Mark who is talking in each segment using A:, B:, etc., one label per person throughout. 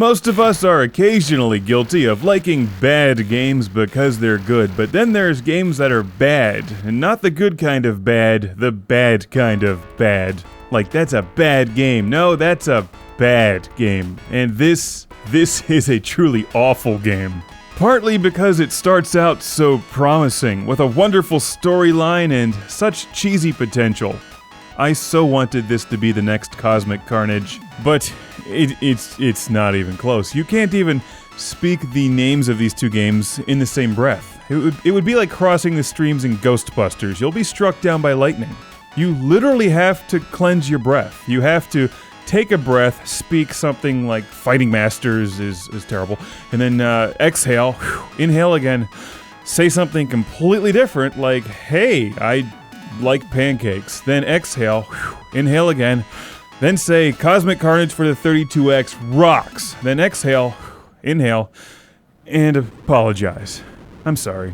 A: Most of us are occasionally guilty of liking bad games because they're good, but then there's games that are bad, and not the good kind of bad, the bad kind of bad. Like, that's a bad game. No, that's a bad game. And this is a truly awful game. Partly because it starts out so promising, with a wonderful storyline and such cheesy potential. I so wanted this to be the next Cosmic Carnage, but it's not even close. You can't even speak the names of these two games in the same breath. It would be like crossing the streams in Ghostbusters. You'll be struck down by lightning. You literally have to cleanse your breath. You have to take a breath, speak something like Fighting Masters is terrible, and then exhale, inhale again, say something completely different like, hey, I like pancakes, then exhale, inhale again, then say Cosmic Carnage for the 32X rocks, then exhale, inhale, and apologize. I'm sorry.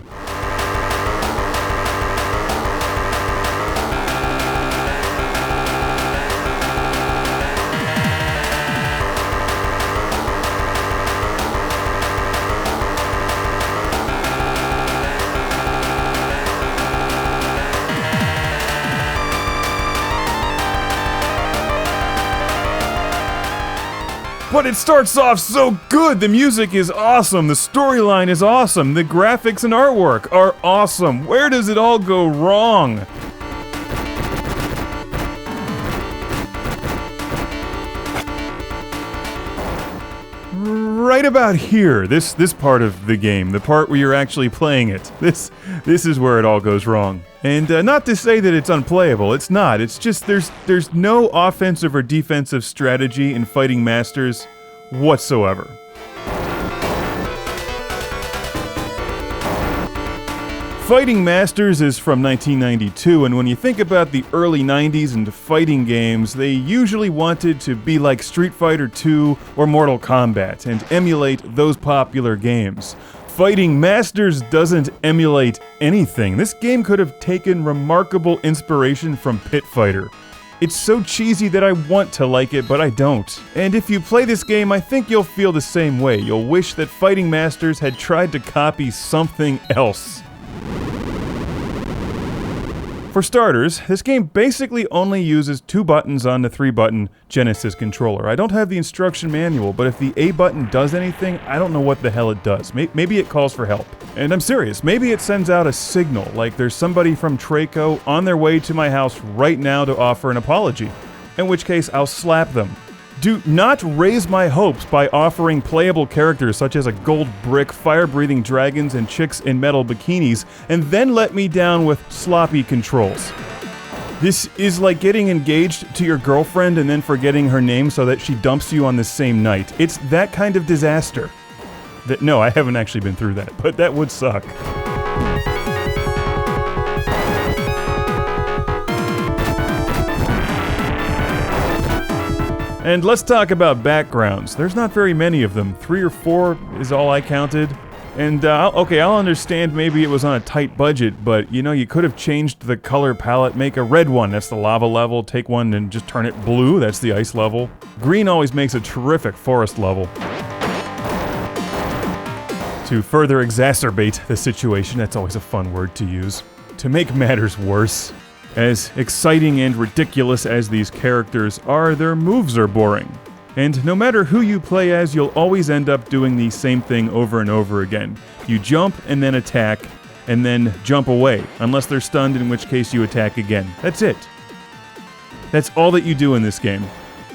A: But it starts off so good! The music is awesome, the storyline is awesome, the graphics and artwork are awesome. Where does it all go wrong? Right about here, this part of the game, the part where you're actually playing it. This is where it all goes wrong. And not to say that it's unplayable, it's not. It's just there's no offensive or defensive strategy in Fighting Masters whatsoever. Fighting Masters is from 1992, and when you think about the early 90s and fighting games, they usually wanted to be like Street Fighter II or Mortal Kombat and emulate those popular games. Fighting Masters doesn't emulate anything. This game could have taken remarkable inspiration from Pit Fighter. It's so cheesy that I want to like it, but I don't. And if you play this game, I think you'll feel the same way. You'll wish that Fighting Masters had tried to copy something else. For starters, this game basically only uses 2 buttons on the 3-button Genesis controller. I don't have the instruction manual, but if the A button does anything, I don't know what the hell it does. Maybe it calls for help. And I'm serious, maybe it sends out a signal, like there's somebody from Treco on their way to my house right now to offer an apology. In which case, I'll slap them. Do not raise my hopes by offering playable characters such as a gold brick, fire-breathing dragons, and chicks in metal bikinis, and then let me down with sloppy controls. This is like getting engaged to your girlfriend and then forgetting her name so that she dumps you on the same night. It's that kind of disaster. No, I haven't actually been through that, but that would suck. And let's talk about backgrounds. There's not very many of them. 3 or 4 is all I counted. And, okay, I'll understand maybe it was on a tight budget, but, you know, you could have changed the color palette, make a red one, that's the lava level, take one and just turn it blue, that's the ice level. Green always makes a terrific forest level. To further exacerbate the situation, that's always a fun word to use. To make matters worse, as exciting and ridiculous as these characters are, their moves are boring. And no matter who you play as, you'll always end up doing the same thing over and over again. You jump and then attack, and then jump away, unless they're stunned, in which case you attack again. That's it. That's all that you do in this game.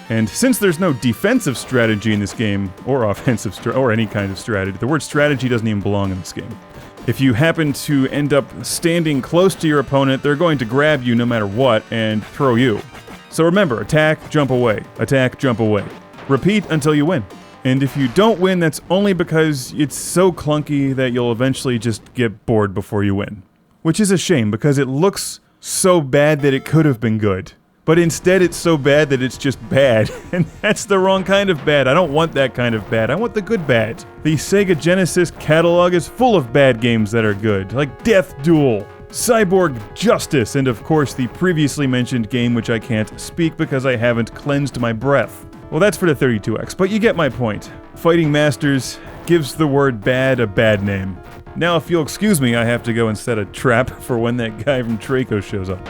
A: And since there's no defensive strategy in this game, or offensive or any kind of strategy, the word strategy doesn't even belong in this game. If you happen to end up standing close to your opponent, they're going to grab you no matter what and throw you. So remember, attack, jump away. Attack, jump away. Repeat until you win. And if you don't win, that's only because it's so clunky that you'll eventually just get bored before you win. Which is a shame, because it looks so bad that it could have been good. But instead it's so bad that it's just bad, and that's the wrong kind of bad. I don't want that kind of bad, I want the good bad. The Sega Genesis catalog is full of bad games that are good, like Death Duel, Cyborg Justice, and of course the previously mentioned game which I can't speak because I haven't cleansed my breath. Well, that's for the 32X, but you get my point. Fighting Masters gives the word bad a bad name. Now, if you'll excuse me, I have to go and set a trap for when that guy from Treco shows up.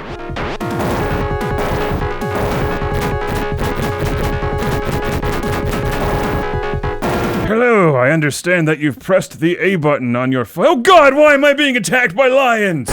A: Hello, I understand that you've pressed the A button on your phone. Oh god, why am I being attacked by lions?